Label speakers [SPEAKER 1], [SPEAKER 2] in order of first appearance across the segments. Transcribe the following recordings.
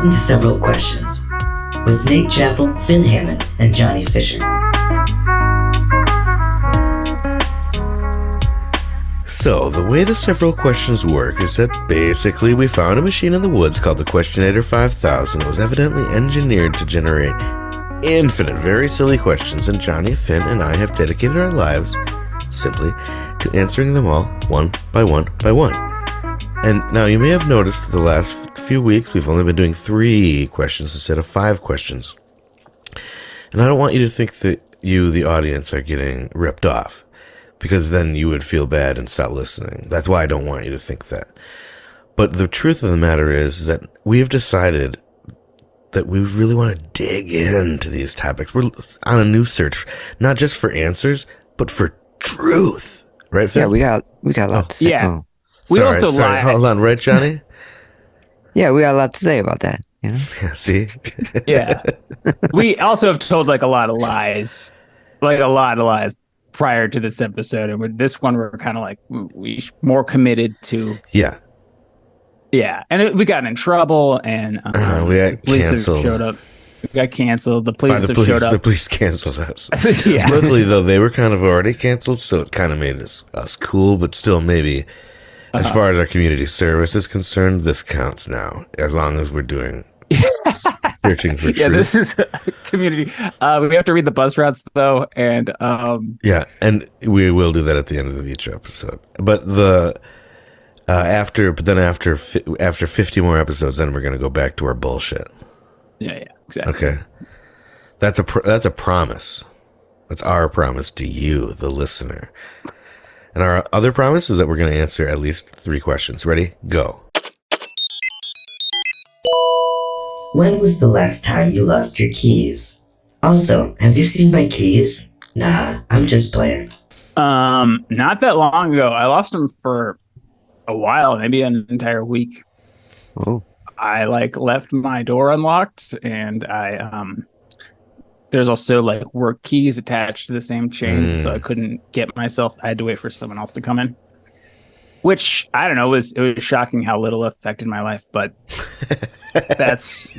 [SPEAKER 1] Welcome to Several Questions with Nate Chappell, Finn Hammond, and Johnny Fisher.
[SPEAKER 2] So, the way the Several Questions work is that basically we found a machine in the woods called the Questionator 5000. It was evidently engineered to generate infinite, very silly questions, and Johnny, Finn, and I have dedicated our lives simply to answering them all one by one by one. And now you may have noticed that the last few weeks we've only been doing 3 questions instead of 5 questions. And I don't want you to think that you, the audience, are getting ripped off, because then you would feel bad and stop listening. That's why I don't want you to think that. But the truth of the matter is that we have decided that we really want to dig into these topics. We're on a new search, not just for answers, but for truth. Right, Phil?
[SPEAKER 3] Yeah, we got lots to say.
[SPEAKER 4] Yeah.
[SPEAKER 3] Oh.
[SPEAKER 4] We also
[SPEAKER 2] sorry. Hold on, right, Johnny?
[SPEAKER 3] Yeah, we got a lot to say about that. You know?
[SPEAKER 2] Yeah, see?
[SPEAKER 4] Yeah. We also have told like a lot of lies prior to this episode. And with this one, we're kind of like, we more committed to.
[SPEAKER 2] Yeah.
[SPEAKER 4] Yeah. And we got in trouble and
[SPEAKER 2] we got
[SPEAKER 4] police
[SPEAKER 2] canceled.
[SPEAKER 4] have showed up. We got canceled. The police have showed up.
[SPEAKER 2] The police canceled us.
[SPEAKER 4] Yeah.
[SPEAKER 2] Luckily, though, they were kind of already canceled, so it kind of made us cool, but still maybe. As far as our community service is concerned, this counts now, as long as we're doing searching for truth.
[SPEAKER 4] Yeah, this is a community. We have to read the bus routes, though, and
[SPEAKER 2] yeah, and we will do that at the end of each episode. But the after 50 more episodes, then we're going to go back to our bullshit.
[SPEAKER 4] Yeah, exactly.
[SPEAKER 2] Okay, that's a promise. That's our promise to you, the listener. And our other promise is that we're going to answer at least 3 questions. Ready? Go.
[SPEAKER 1] When was the last time you lost your keys? Also, have you seen my keys? Nah, I'm just playing.
[SPEAKER 4] Not that long ago. I lost them for a while, maybe an entire week.
[SPEAKER 3] Oh.
[SPEAKER 4] I left my door unlocked, and there's also work keys attached to the same chain, so I couldn't get myself. I had to wait for someone else to come in, which I don't know. It was shocking how little affected my life, but that's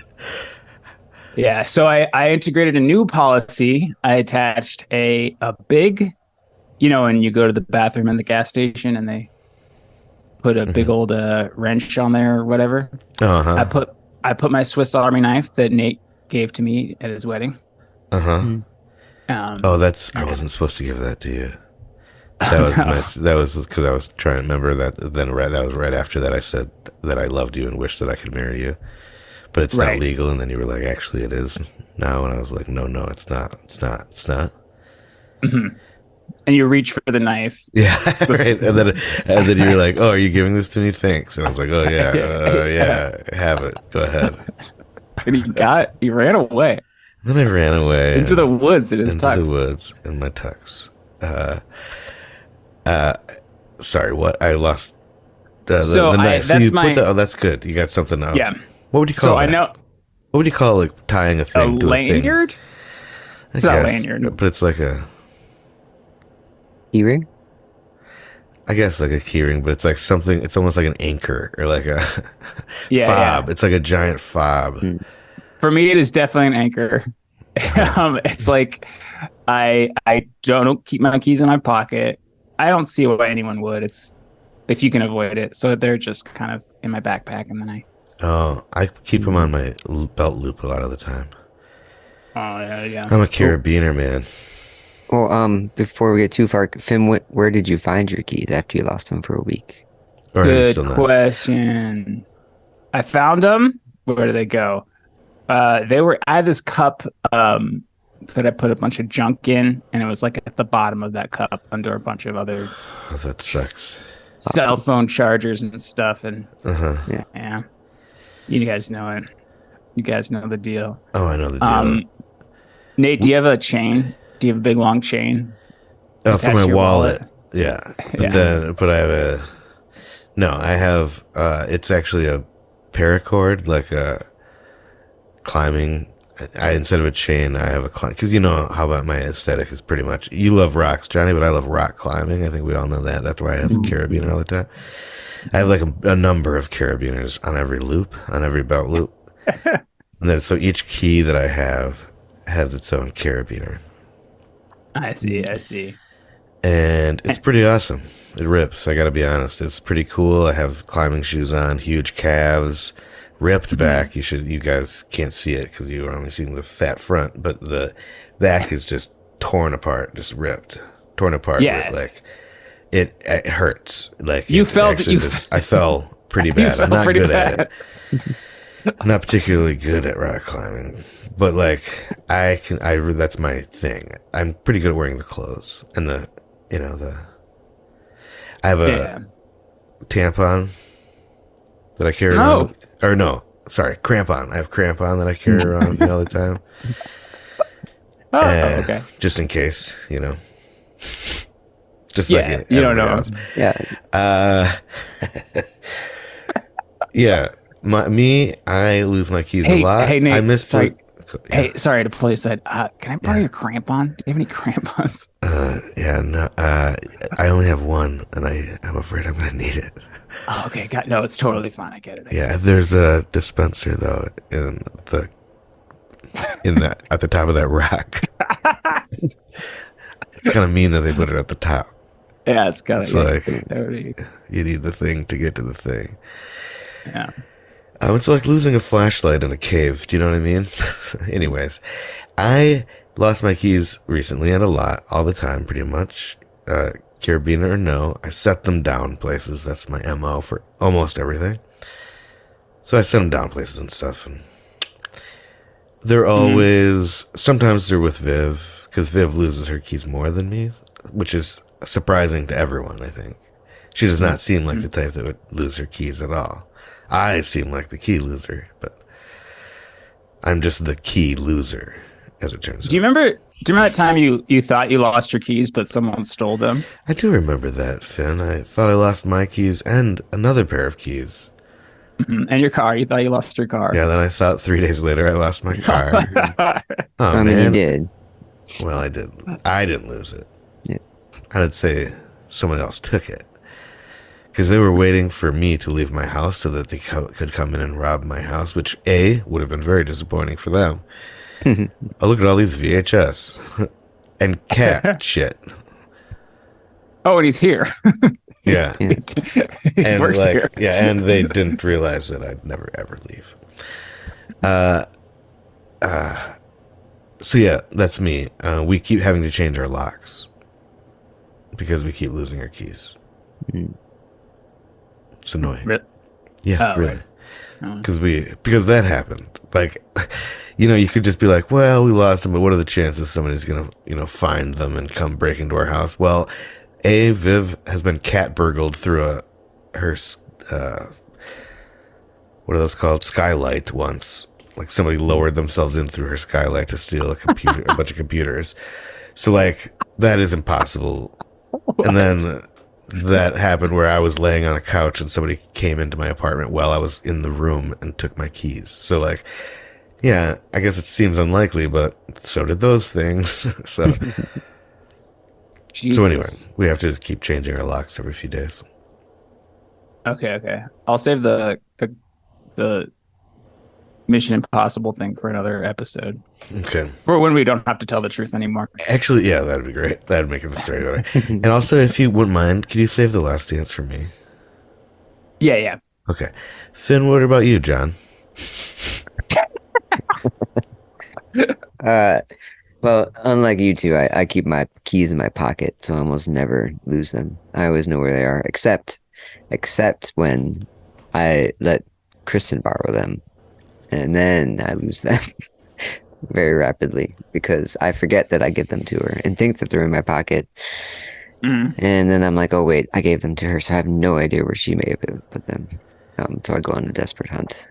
[SPEAKER 4] yeah. So I integrated a new policy. I attached a big, when you go to the bathroom in the gas station and they put a big old wrench on there or whatever.
[SPEAKER 2] Uh-huh.
[SPEAKER 4] I put my Swiss Army knife that Nate gave to me at his wedding.
[SPEAKER 2] Uh-huh. I wasn't supposed to give that to you. That was nice. That was because I was trying to remember that. Then that was right after that I said that I loved you and wished that I could marry you, but it's not legal. And then you were like, "Actually, it is now." And I was like, "No, it's not. It's not. It's not."
[SPEAKER 4] Mm-hmm. And you reach for the knife.
[SPEAKER 2] Yeah, right. And then you were like, "Oh, are you giving this to me? Thanks." And I was like, "Oh yeah, yeah, have it. Go ahead."
[SPEAKER 4] And he ran away.
[SPEAKER 2] Then I ran away
[SPEAKER 4] into the woods in his tux.
[SPEAKER 2] Into the woods in my tux. Sorry, what? I lost the knife. That's good. You got something else.
[SPEAKER 4] Yeah.
[SPEAKER 2] What would you call that? What would you call tying a thing to a thing?
[SPEAKER 4] Lanyard? It's not a lanyard.
[SPEAKER 2] But it's like a
[SPEAKER 3] keyring?
[SPEAKER 2] I guess like a keyring, but it's like something. It's almost like an anchor or like a fob.
[SPEAKER 4] Yeah.
[SPEAKER 2] It's like a giant fob.
[SPEAKER 4] For me, it is definitely an anchor. It's like I don't keep my keys in my pocket. I don't see why anyone would. It's if you can avoid it. So they're just kind of in my backpack, and then
[SPEAKER 2] I keep them on my belt loop a lot of the time.
[SPEAKER 4] Oh yeah.
[SPEAKER 2] I'm a carabiner, man.
[SPEAKER 3] Well, before we get too far, Finn, where did you find your keys after you lost them for a week?
[SPEAKER 4] Good question. I found them. Where did they go? I had this cup that I put a bunch of junk in, and it was at the bottom of that cup under a bunch of other
[SPEAKER 2] that sucks.
[SPEAKER 4] Cell phone chargers and stuff. And
[SPEAKER 3] yeah,
[SPEAKER 4] you guys know it. You guys know the deal.
[SPEAKER 2] Oh, I know the deal.
[SPEAKER 4] Nate, do you have a chain? Do you have a big long chain?
[SPEAKER 2] For my wallet. Yeah. But I have I have it's actually a paracord, like a climbing. Instead of a chain, I have a climb, because how about my aesthetic is pretty much, you love rocks, Johnny, but I love rock climbing. I think we all know that. That's why I have a carabiner all the time. I have a number of carabiners on every loop, on every belt loop. And then so each key that I have has its own carabiner.
[SPEAKER 4] I see.
[SPEAKER 2] And it's pretty awesome. It rips, I gotta be honest. It's pretty cool. I have climbing shoes on, huge calves, ripped back. You guys can't see it because you are only seeing the fat front, but the back is just torn apart, just ripped. Torn apart
[SPEAKER 4] Yeah.
[SPEAKER 2] with like it hurts. Like
[SPEAKER 4] You
[SPEAKER 2] it
[SPEAKER 4] felt
[SPEAKER 2] actually I fell pretty bad. I'm
[SPEAKER 4] fell
[SPEAKER 2] not
[SPEAKER 4] pretty
[SPEAKER 2] good
[SPEAKER 4] bad.
[SPEAKER 2] at it. I'm not particularly good at rock climbing, but like I that's my thing. I'm pretty good at wearing the clothes and I have a tampon that I carry around. Crampon. I have crampon that I carry around with me all the time.
[SPEAKER 4] Okay.
[SPEAKER 2] Just in case, Just
[SPEAKER 4] Yeah,
[SPEAKER 2] like
[SPEAKER 4] you don't know.
[SPEAKER 2] else.
[SPEAKER 3] Yeah.
[SPEAKER 2] Yeah. I lose my keys a
[SPEAKER 4] Hey,
[SPEAKER 2] lot.
[SPEAKER 4] hey, Nate,
[SPEAKER 2] I miss
[SPEAKER 4] sorry.
[SPEAKER 2] Yeah.
[SPEAKER 4] Hey, sorry to pull you aside. Can I borrow your crampon? Do you have any crampons?
[SPEAKER 2] Yeah, no, I only have one, and I'm afraid I'm gonna need it.
[SPEAKER 4] Oh, okay. No, it's totally fine. I get it.
[SPEAKER 2] Yeah, there's a dispenser though at the top of that rock. It's kind of mean that they put it at the top.
[SPEAKER 4] Yeah, it's got
[SPEAKER 2] It's
[SPEAKER 4] to
[SPEAKER 2] like you need the thing to get to the thing.
[SPEAKER 4] Yeah.
[SPEAKER 2] It's like losing a flashlight in a cave. Do you know what I mean? Anyways, I lost my keys recently and a lot, all the time, pretty much. Carabiner or no, I set them down places. That's my MO for almost everything. So I set them down places and stuff. And they're always, sometimes they're with Viv, because Viv loses her keys more than me, which is surprising to everyone, I think. She does not seem like the type that would lose her keys at all. I seem like the key loser, but I'm just the key loser, as it turns out.
[SPEAKER 4] Do you remember that time you thought you lost your keys, but someone stole them?
[SPEAKER 2] I do remember that, Finn. I thought I lost my keys and another pair of keys.
[SPEAKER 4] And your car. You thought you lost your car.
[SPEAKER 2] Yeah, then I thought 3 days later I lost my car. Oh,
[SPEAKER 3] I mean,
[SPEAKER 2] man.
[SPEAKER 3] you did.
[SPEAKER 2] Well, I did. I didn't lose it.
[SPEAKER 3] Yeah.
[SPEAKER 2] I would say someone else took it. Because they were waiting for me to leave my house so that they could come in and rob my house, which, A, would have been very disappointing for them. Oh, look at all these VHS. And cat shit.
[SPEAKER 4] Oh, and he's here.
[SPEAKER 2] Yeah.
[SPEAKER 3] Yeah.
[SPEAKER 4] He
[SPEAKER 2] And
[SPEAKER 4] works here.
[SPEAKER 2] yeah, and they didn't realize that I'd never ever leave. So yeah, that's me. We keep having to change our locks because we keep losing our keys. It's annoying. Yes,
[SPEAKER 4] Oh,
[SPEAKER 2] really.
[SPEAKER 4] right.
[SPEAKER 2] Because that happened. Like, you could just be like, well, we lost them, but what are the chances somebody's gonna, find them and come break into our house? Well, Viv has been cat burgled through her what are those called? Skylight once. Like somebody lowered themselves in through her skylight to steal a computer, a bunch of computers. So like that is impossible. And then that happened where I was laying on a couch and somebody came into my apartment while I was in the room and took my keys. So like, yeah, I guess it seems unlikely, but so did those things. So
[SPEAKER 4] Jesus.
[SPEAKER 2] So anyway, we have to just keep changing our locks every few days.
[SPEAKER 4] Okay. I'll save the Mission Impossible thing for another episode.
[SPEAKER 2] Okay.
[SPEAKER 4] For when we don't have to tell the truth anymore.
[SPEAKER 2] Actually, yeah, that'd be great. That'd make the story better. And also, if you wouldn't mind, could you save the last dance for me?
[SPEAKER 4] Yeah.
[SPEAKER 2] Okay. Finn, what about you, John?
[SPEAKER 3] Well, unlike you two, I keep my keys in my pocket, so I almost never lose them. I always know where they are, except when I let Kristen borrow them, and then I lose them very rapidly because I forget that I give them to her and think that they're in my pocket. And then I'm like, oh wait, I gave them to her, so I have no idea where she may have put them. So I go on a desperate hunt.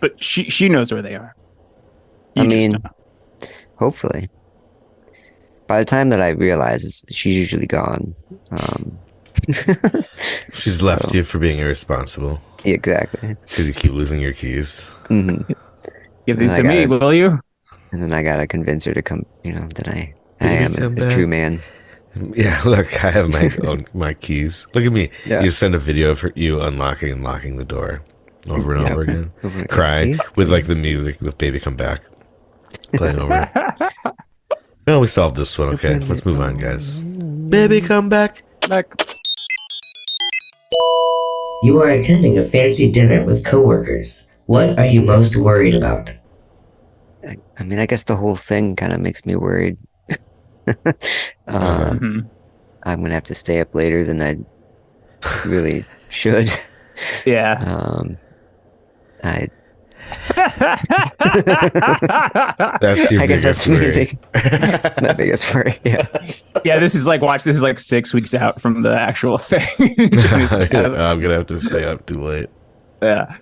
[SPEAKER 4] But she knows where they are.
[SPEAKER 3] I
[SPEAKER 4] You just
[SPEAKER 3] mean,
[SPEAKER 4] don't.
[SPEAKER 3] hopefully. By the time that I realize, she's usually gone.
[SPEAKER 2] She's left you for being irresponsible
[SPEAKER 3] Yeah, exactly.
[SPEAKER 2] because you keep losing your keys.
[SPEAKER 4] Give these
[SPEAKER 3] I
[SPEAKER 4] to me,
[SPEAKER 3] got
[SPEAKER 4] will you?
[SPEAKER 3] And then I gotta convince her to come. That I
[SPEAKER 2] Baby,
[SPEAKER 3] am
[SPEAKER 2] come
[SPEAKER 3] a
[SPEAKER 2] back.
[SPEAKER 3] true man.
[SPEAKER 2] Yeah, look, I have my keys. Look at me.
[SPEAKER 3] Yeah.
[SPEAKER 2] You send a video of you unlocking and locking the door. over and
[SPEAKER 3] Yeah.
[SPEAKER 2] over again,
[SPEAKER 3] Over again.
[SPEAKER 2] crying
[SPEAKER 3] See?
[SPEAKER 2] with like the music with "Baby Come Back" playing over. Well, we solved this one. Okay, let's move on, guys. Baby, come back.
[SPEAKER 4] Like,
[SPEAKER 1] You are attending a fancy dinner with coworkers. What are you most worried about?
[SPEAKER 3] I mean, I guess the whole thing kind of makes me worried.
[SPEAKER 4] mhm.
[SPEAKER 3] I'm gonna have to stay up later than I really should.
[SPEAKER 4] Yeah.
[SPEAKER 3] I
[SPEAKER 2] That's your
[SPEAKER 3] I guess
[SPEAKER 2] biggest
[SPEAKER 3] that's my
[SPEAKER 2] worry.
[SPEAKER 3] that's my biggest worry. Yeah.
[SPEAKER 4] Yeah, this is like 6 weeks out from the actual thing.
[SPEAKER 2] I'm gonna have to stay up too late.
[SPEAKER 4] Yeah.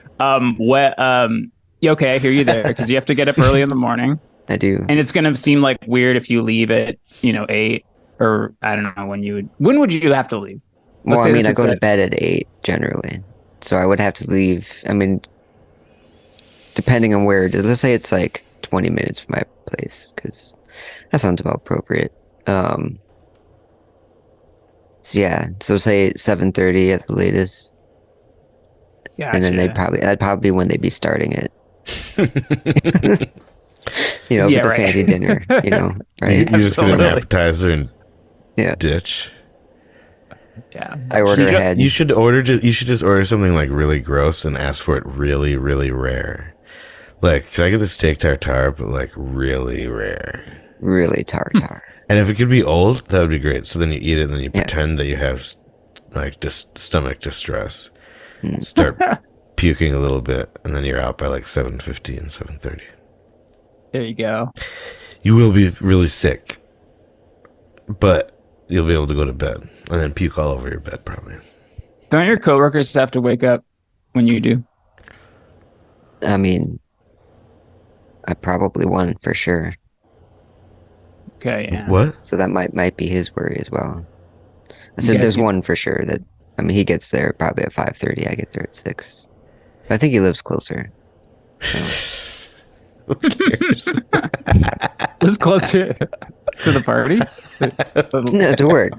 [SPEAKER 4] Yeah, okay, I hear you there because you have to get up early in the morning,
[SPEAKER 3] I do.
[SPEAKER 4] and it's gonna seem like weird if you leave at 8, or I don't know when would you have to leave?
[SPEAKER 3] Well, I
[SPEAKER 4] say
[SPEAKER 3] mean,
[SPEAKER 4] this
[SPEAKER 3] I
[SPEAKER 4] is
[SPEAKER 3] go to
[SPEAKER 4] it.
[SPEAKER 3] bed at 8 generally, so I would have to leave. I mean, depending on where it is. Let's say it's like 20 minutes from my place, because that sounds about appropriate. So yeah, so say 7:30 at the latest, and then that'd probably be when they'd be starting it. If
[SPEAKER 4] Yeah,
[SPEAKER 3] it's a
[SPEAKER 4] right.
[SPEAKER 3] fancy dinner,
[SPEAKER 2] You
[SPEAKER 3] right?
[SPEAKER 2] just get an
[SPEAKER 4] Absolutely.
[SPEAKER 2] appetizer and
[SPEAKER 3] Yeah,
[SPEAKER 2] ditch.
[SPEAKER 4] Yeah.
[SPEAKER 3] I order
[SPEAKER 4] So you-
[SPEAKER 3] ahead.
[SPEAKER 2] You should just order something like really gross and ask for it really, really rare. Like, can I get the steak tartare, but like really rare?
[SPEAKER 3] Really tartar.
[SPEAKER 2] And if it could be old, that would be great. So then you eat it and then you
[SPEAKER 3] Yeah.
[SPEAKER 2] pretend that you have like stomach distress. Start puking a little bit, and then you're out by like 7:15, 7:30.
[SPEAKER 4] There you go.
[SPEAKER 2] You will be really sick, but you'll be able to go to bed and then puke all over your bed probably.
[SPEAKER 4] Don't your coworkers have to wake up when you do?
[SPEAKER 3] I mean, I probably won for sure.
[SPEAKER 4] Okay, yeah.
[SPEAKER 2] What?
[SPEAKER 3] So that might be his worry as well. I said
[SPEAKER 4] guys
[SPEAKER 3] there's
[SPEAKER 4] get-
[SPEAKER 3] one for sure that, I mean, he gets there probably at 5:30. I get there at 6. But I think he lives closer. So,
[SPEAKER 2] Who cares?
[SPEAKER 4] This closer to the party?
[SPEAKER 3] no, to work.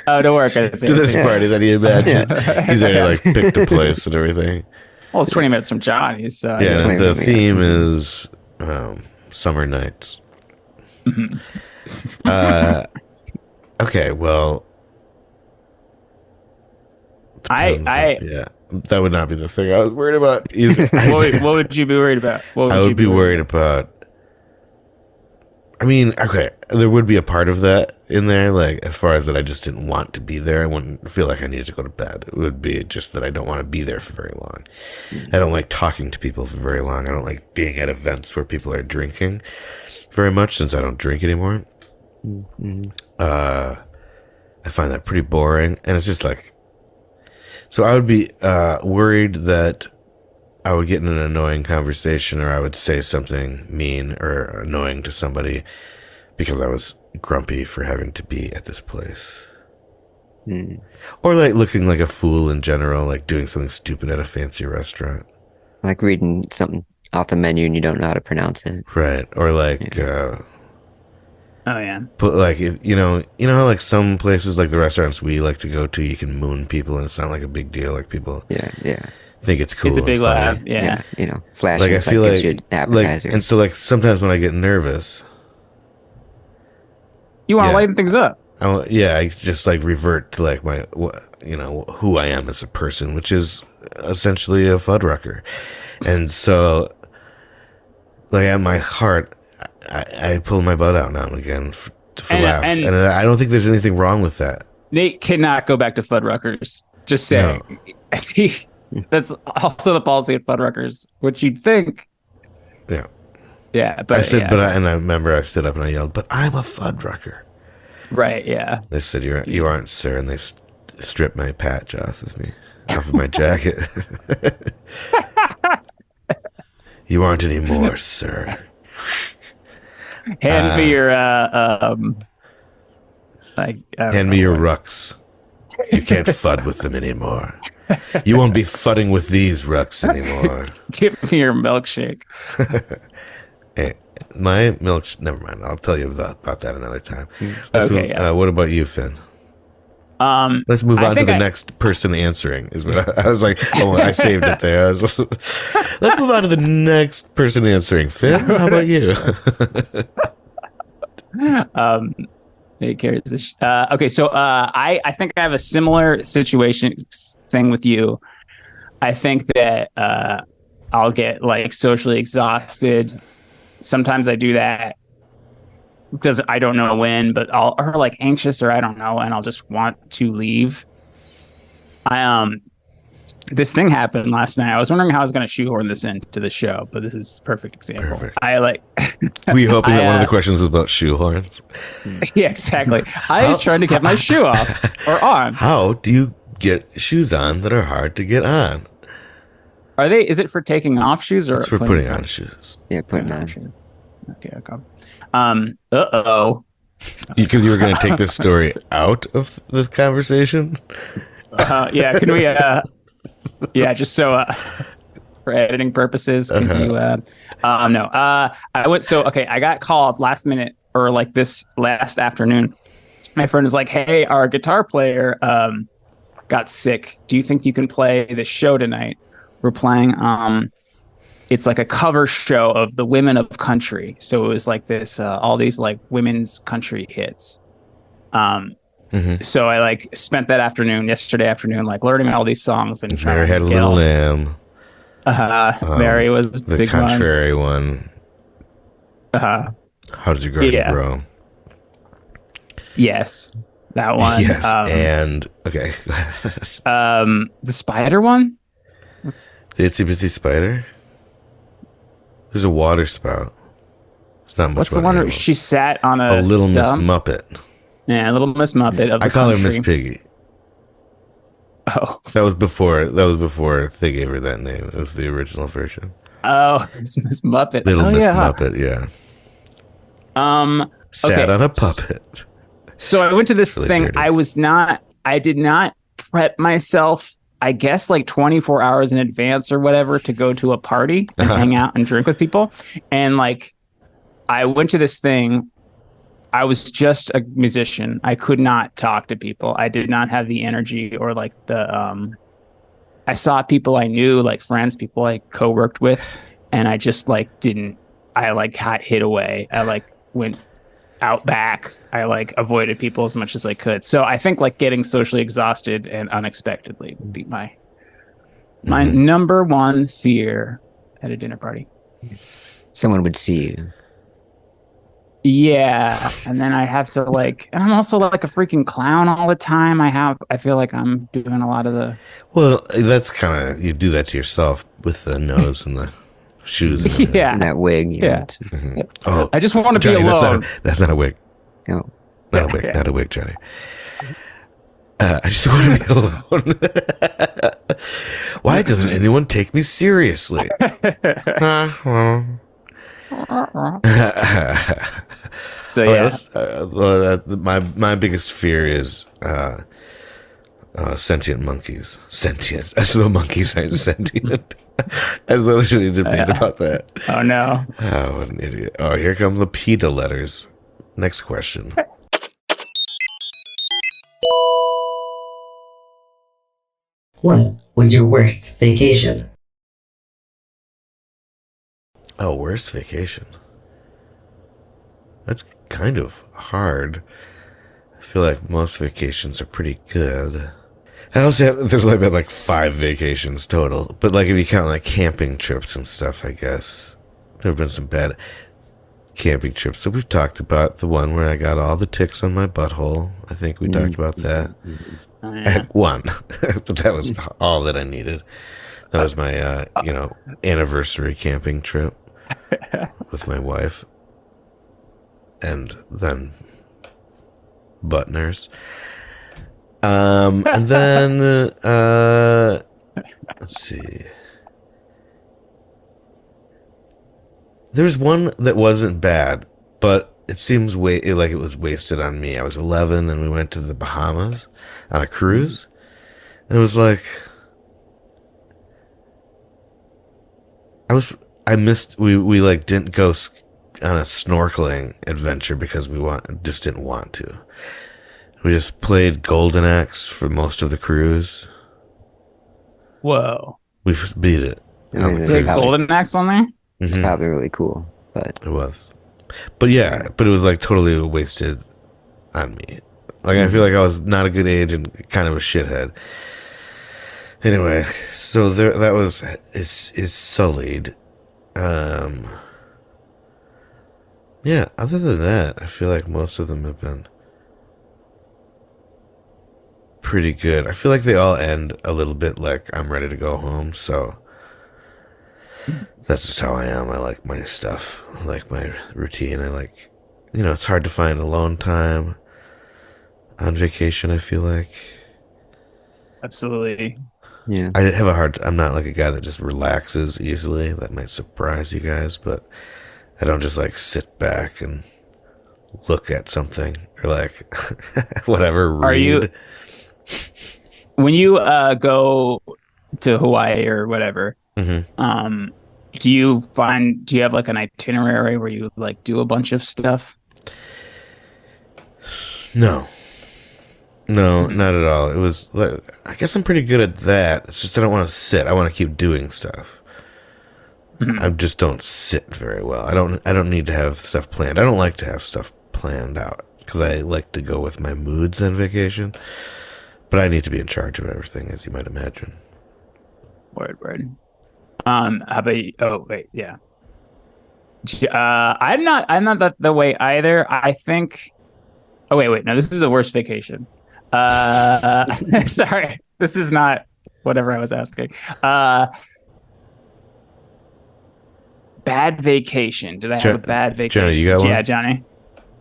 [SPEAKER 4] Oh, to work. I see.
[SPEAKER 2] To this
[SPEAKER 3] Yeah.
[SPEAKER 2] party that he imagined.
[SPEAKER 4] Yeah.
[SPEAKER 2] He's already like picked the place and everything.
[SPEAKER 4] Well, it's 20 minutes from Johnny's.
[SPEAKER 2] Yeah,
[SPEAKER 3] yeah.
[SPEAKER 2] and the
[SPEAKER 3] Yeah.
[SPEAKER 2] theme is summer nights. Okay, well, depends yeah, that would not be the thing I was worried about. Either.
[SPEAKER 4] What would you be worried about? What
[SPEAKER 2] I
[SPEAKER 4] you
[SPEAKER 2] would be worried about. I mean, okay, there would be a part of that in there, like as far as that I just didn't want to be there. I wouldn't feel like I needed to go to bed. It would be just that I don't want to be there for very long. I don't like talking to people for very long. I don't like being at events where people are drinking very much, since I don't drink anymore. I find that pretty boring, and it's just like, so I would be worried that I would get in an annoying conversation, or I would say something mean or annoying to somebody because I was grumpy for having to be at this place. Or like looking like a fool in general, like doing something stupid at a fancy restaurant.
[SPEAKER 3] Like reading something off the menu and you don't know how to pronounce it.
[SPEAKER 2] Right. Or like,
[SPEAKER 4] Oh, yeah.
[SPEAKER 2] but like, if, you know how like some places, like the restaurants we like to go to, you can moon people and it's not like a big deal. Like people
[SPEAKER 3] Yeah.
[SPEAKER 2] think it's cool.
[SPEAKER 4] It's a big
[SPEAKER 2] and funny.
[SPEAKER 4] laugh. Yeah.
[SPEAKER 3] Flashing
[SPEAKER 2] Like I feel
[SPEAKER 3] gives you
[SPEAKER 2] like,
[SPEAKER 3] an appetizer.
[SPEAKER 2] and so like sometimes when I get nervous,
[SPEAKER 4] You want to
[SPEAKER 2] Yeah.
[SPEAKER 4] lighten things up.
[SPEAKER 2] I just like revert to like my, who I am as a person, which is essentially a fuddrucker. And so, like at my heart, I pull my butt out now and again for laughs, and I don't think there's anything wrong with that.
[SPEAKER 4] Nate cannot go back to Fuddruckers. Just saying. That's also the policy at Fuddruckers, which you'd think.
[SPEAKER 2] Yeah.
[SPEAKER 4] Yeah, but
[SPEAKER 2] I said,
[SPEAKER 4] yeah.
[SPEAKER 2] and I remember I stood up and I yelled, "But I'm a fuddrucker."
[SPEAKER 4] Right, yeah.
[SPEAKER 2] They said, "You aren't, sir," and they stripped my patch off of my jacket. "You aren't anymore, sir."
[SPEAKER 4] Hand me your
[SPEAKER 2] Hand me your rucks. You can't fud with them anymore. You won't be fudding with these rucks anymore.
[SPEAKER 4] give me your milkshake.
[SPEAKER 2] Hey, my milk. Never mind. I'll tell you about that another time. Let's
[SPEAKER 4] Okay,
[SPEAKER 2] move-
[SPEAKER 4] yeah.
[SPEAKER 2] What about you, Finn? Let's move
[SPEAKER 4] I
[SPEAKER 2] on to
[SPEAKER 4] think
[SPEAKER 2] the next person answering. Is what I was like. Oh, I saved it there. Let's move on to the next person answering. Finn, how about you?
[SPEAKER 4] It carries this. Okay, so I think I have a similar situation thing with you. I think that I'll get like socially exhausted. Sometimes I do that because I don't know when, but or like anxious or I don't know, and I'll just want to leave. This thing happened last night. I was wondering how I was going to shoehorn this into the show, but this is a perfect example.
[SPEAKER 2] Perfect.
[SPEAKER 4] I like.
[SPEAKER 2] Were you hoping that one of the questions was about shoehorns?
[SPEAKER 4] Yeah, exactly. I was trying to get my shoe off or on.
[SPEAKER 2] How do you get shoes on that are hard to get on?
[SPEAKER 4] Are they? Is it for taking off shoes or
[SPEAKER 2] It's for putting on shoes.
[SPEAKER 3] Yeah, putting on.
[SPEAKER 4] shoes? Okay. Uh-oh.
[SPEAKER 2] Because you were going to take this story out of the conversation?
[SPEAKER 4] Yeah, can we yeah, just so for editing purposes, can you no. I went I got called last minute or like this last afternoon. My friend is like, "Hey, our guitar player got sick. Do you think you can play the show tonight? We're playing it's like a cover show of the women of country." So it was like this all these like women's country hits. So I like spent that yesterday afternoon, like learning all these songs and trying
[SPEAKER 2] Mary
[SPEAKER 4] to
[SPEAKER 2] Had a
[SPEAKER 4] get
[SPEAKER 2] Little
[SPEAKER 4] all-
[SPEAKER 2] Lamb.
[SPEAKER 4] Mary was
[SPEAKER 2] The
[SPEAKER 4] big
[SPEAKER 2] contrary one.
[SPEAKER 4] one.
[SPEAKER 2] How does your garden
[SPEAKER 4] Yeah.
[SPEAKER 2] grow?
[SPEAKER 4] Yes, that one.
[SPEAKER 2] Yes, and okay.
[SPEAKER 4] The spider one. What's
[SPEAKER 2] The Itsy Bitsy Spider? There's a water spout. It's not much.
[SPEAKER 4] what's the
[SPEAKER 2] about
[SPEAKER 4] one where
[SPEAKER 2] animals.
[SPEAKER 4] she sat on a
[SPEAKER 2] Little Miss
[SPEAKER 4] stump?
[SPEAKER 2] Muppet.
[SPEAKER 4] Yeah, Little Miss Muppet of the
[SPEAKER 2] I call her
[SPEAKER 4] country.
[SPEAKER 2] Miss Piggy.
[SPEAKER 4] Oh,
[SPEAKER 2] That was before they gave her that name. It was the original version.
[SPEAKER 4] it's Miss Muppet.
[SPEAKER 2] Little Miss
[SPEAKER 4] yeah.
[SPEAKER 2] Muppet, yeah. Sat
[SPEAKER 4] Okay.
[SPEAKER 2] on a puppet.
[SPEAKER 4] So I went to this
[SPEAKER 2] Really
[SPEAKER 4] thing.
[SPEAKER 2] dirty.
[SPEAKER 4] I did not prep myself, I guess like 24 hours in advance or whatever to go to a party and hang out and drink with people. And like, I went to this thing. I was just a musician. I could not talk to people. I did not have the energy or like I saw people I knew, like friends, people I co-worked with. And I just like I like hid away. I like went out back. I like avoided people as much as I could. So I think like getting socially exhausted and unexpectedly would be my number one fear at a dinner party.
[SPEAKER 3] Someone would see you.
[SPEAKER 4] Yeah, and then I have to like, and I'm also like a freaking clown all the time. I feel like I'm doing a lot of the.
[SPEAKER 2] Well, that's kind of, you do that to yourself with the nose and the shoes. And everything.
[SPEAKER 4] Yeah,
[SPEAKER 3] And that wig. You know,
[SPEAKER 4] Yeah.
[SPEAKER 3] it's just-
[SPEAKER 2] Oh,
[SPEAKER 4] I just want to be
[SPEAKER 2] Johnny,
[SPEAKER 4] alone.
[SPEAKER 2] That's not a wig.
[SPEAKER 3] oh.
[SPEAKER 2] Not a wig.
[SPEAKER 4] Yeah.
[SPEAKER 2] Not a wig, Johnny. I just want to be alone. Why doesn't anyone take me seriously?
[SPEAKER 4] So yeah,
[SPEAKER 2] my biggest fear is sentient monkeys. Sentient. As though monkeys aren't sentient. As though there's any debate about that.
[SPEAKER 4] oh no,
[SPEAKER 2] Oh, what an idiot. Oh, here come the PETA letters. Next question.
[SPEAKER 1] What was your worst vacation?
[SPEAKER 2] Oh, worst vacation. That's kind of hard. I feel like most vacations are pretty good. I also have, there's like been like 5 vacations total. But like if you count like camping trips and stuff, I guess there have been some bad camping trips. So we've talked about the one where I got all the ticks on my butthole. I think we talked about that.
[SPEAKER 4] Oh,
[SPEAKER 2] I
[SPEAKER 4] yeah.
[SPEAKER 2] had one, but that was all that I needed. That was my, anniversary camping trip with my wife. And then butt nurse. And then, let's see. There's one that wasn't bad, but it seems like it was wasted on me. I was 11 and we went to the Bahamas on a cruise. And it was like, we like didn't go on a snorkeling adventure because we just didn't want to. We just played Golden Axe for most of the cruise.
[SPEAKER 4] Whoa.
[SPEAKER 2] We beat it.
[SPEAKER 3] I
[SPEAKER 2] On
[SPEAKER 3] mean,
[SPEAKER 2] the
[SPEAKER 4] Is there
[SPEAKER 2] cruise.
[SPEAKER 4] Golden Axe on there?
[SPEAKER 3] It's
[SPEAKER 2] Mhm.
[SPEAKER 3] probably really cool, but
[SPEAKER 2] It was. But yeah, but it was like totally wasted on me. Like I feel like I was not a good age and kind of a shithead. Anyway, so there that was is sullied. Yeah, other than that, I feel like most of them have been pretty good. I feel like they all end a little bit like I'm ready to go home, so that's just how I am. I like my stuff. I like my routine. I like, it's hard to find alone time on vacation, I feel like.
[SPEAKER 4] Absolutely.
[SPEAKER 3] yeah.
[SPEAKER 2] I have I'm not like a guy that just relaxes easily. That might surprise you guys, but I don't just like sit back and look at something or like whatever, read.
[SPEAKER 4] Are you when you go to Hawaii or whatever?
[SPEAKER 2] Mhm.
[SPEAKER 4] Do you have like an itinerary where you like do a bunch of stuff?
[SPEAKER 2] No, not at all. It was like, I guess I'm pretty good at that. It's just I don't want to sit. I want to keep doing stuff. I just don't sit very well. I don't need to have stuff planned. I don't like to have stuff planned out because I like to go with my moods on vacation. But I need to be in charge of everything, as you might imagine.
[SPEAKER 4] Word. How about you? Oh, wait, yeah. I'm not that the way either. I think. Oh, wait. No, this is the worst vacation. Sorry, this is not whatever I was asking. Bad vacation. Did I have a bad vacation?
[SPEAKER 2] Johnny, you got one?
[SPEAKER 4] Yeah, Johnny.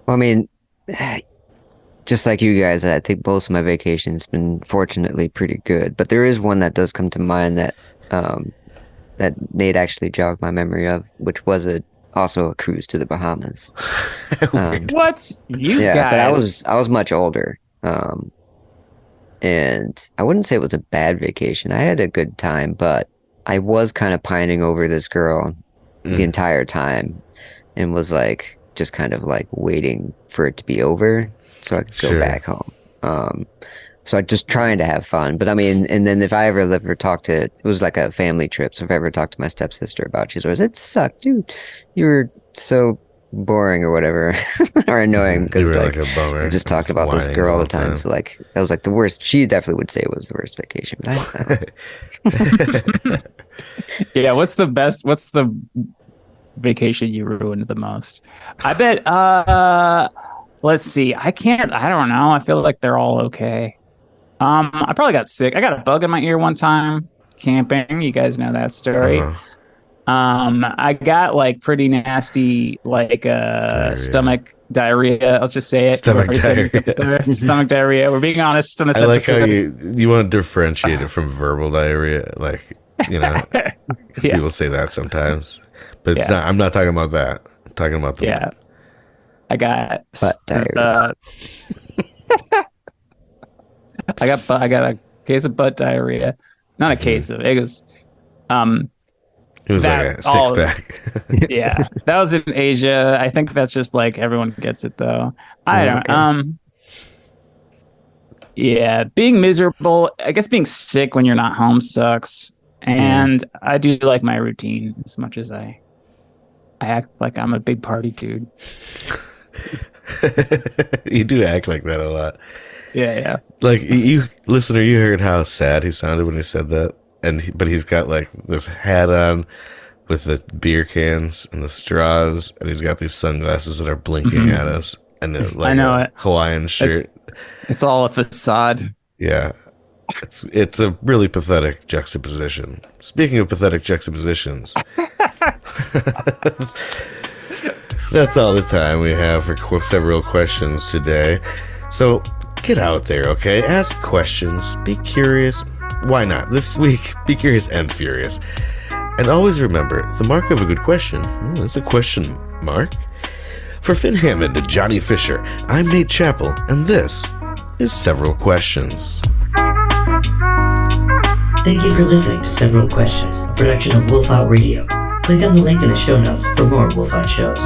[SPEAKER 3] Well, I mean, just like you guys, I think most of my vacation's been fortunately pretty good. But there is one that does come to mind that that Nate actually jogged my memory of, which was also a cruise to the Bahamas.
[SPEAKER 4] What you
[SPEAKER 3] Yeah,
[SPEAKER 4] guys?
[SPEAKER 3] but I was much older, and I wouldn't say it was a bad vacation. I had a good time, but I was kind of pining over this girl the entire time, and was like just kind of like waiting for it to be over so I could go
[SPEAKER 2] Sure.
[SPEAKER 3] back home. So I just trying to have fun. But I mean, and then if I ever talked to, it was like a family trip. So if I ever talked to my stepsister about it, she's always, it sucked, dude. You were so boring or whatever, or annoying
[SPEAKER 2] You
[SPEAKER 3] because
[SPEAKER 2] were
[SPEAKER 3] like
[SPEAKER 2] like a bummer.
[SPEAKER 3] we just talked about this
[SPEAKER 2] Whining
[SPEAKER 3] girl all
[SPEAKER 2] all
[SPEAKER 3] the
[SPEAKER 2] the
[SPEAKER 3] time.
[SPEAKER 2] time.
[SPEAKER 3] So like that was like the worst. She definitely would say it was the worst vacation. But
[SPEAKER 4] Yeah, what's the vacation you ruined the most? I bet let's see. I don't know. I feel like they're all okay. I probably got sick. I got a bug in my ear one time camping. You guys know that story.
[SPEAKER 2] Uh-huh.
[SPEAKER 4] I got like pretty nasty like stomach diarrhea. Let's just say it.
[SPEAKER 2] Stomach
[SPEAKER 4] We've already said this episode. Stomach diarrhea. We're being honest on this
[SPEAKER 2] I like how
[SPEAKER 4] episode.
[SPEAKER 2] you want to differentiate it from verbal diarrhea. Like, 'cause
[SPEAKER 4] Yeah.
[SPEAKER 2] people say that sometimes. But it's
[SPEAKER 4] Yeah.
[SPEAKER 2] not. I'm not talking about that. I'm talking about the
[SPEAKER 4] Yeah. I got
[SPEAKER 3] Butt diarrhea.
[SPEAKER 4] I got a case of butt diarrhea. Not a case of it was
[SPEAKER 2] It was like
[SPEAKER 4] that
[SPEAKER 2] a
[SPEAKER 4] all-
[SPEAKER 2] six-pack.
[SPEAKER 4] yeah. That was in Asia. I think that's just like everyone gets it though. I don't
[SPEAKER 3] okay.
[SPEAKER 4] Yeah, being miserable, I guess being sick when you're not home sucks. And I do like my routine as much as I act like I'm a big party dude.
[SPEAKER 2] You do act like that a lot.
[SPEAKER 4] Yeah.
[SPEAKER 2] Like you, listener, you heard how sad he sounded when he said that, but he's got like this hat on with the beer cans and the straws, and he's got these sunglasses that are blinking at us, and like
[SPEAKER 4] I know
[SPEAKER 2] a
[SPEAKER 4] it.
[SPEAKER 2] Hawaiian shirt.
[SPEAKER 4] It's all a facade.
[SPEAKER 2] Yeah, it's a really pathetic juxtaposition. Speaking of pathetic juxtapositions, that's all the time we have for several questions today. So get out there, okay? Ask questions. Be curious. Why not? This week, be curious and furious. And always remember, the mark of a good question is a question mark. For Finn Hammond and Johnny Fisher, I'm Nate Chappell, and this is Several Questions.
[SPEAKER 1] Thank you for listening to Several Questions, a production of Wolf Out Radio. Click on the link in the show notes for more Wolf Out shows.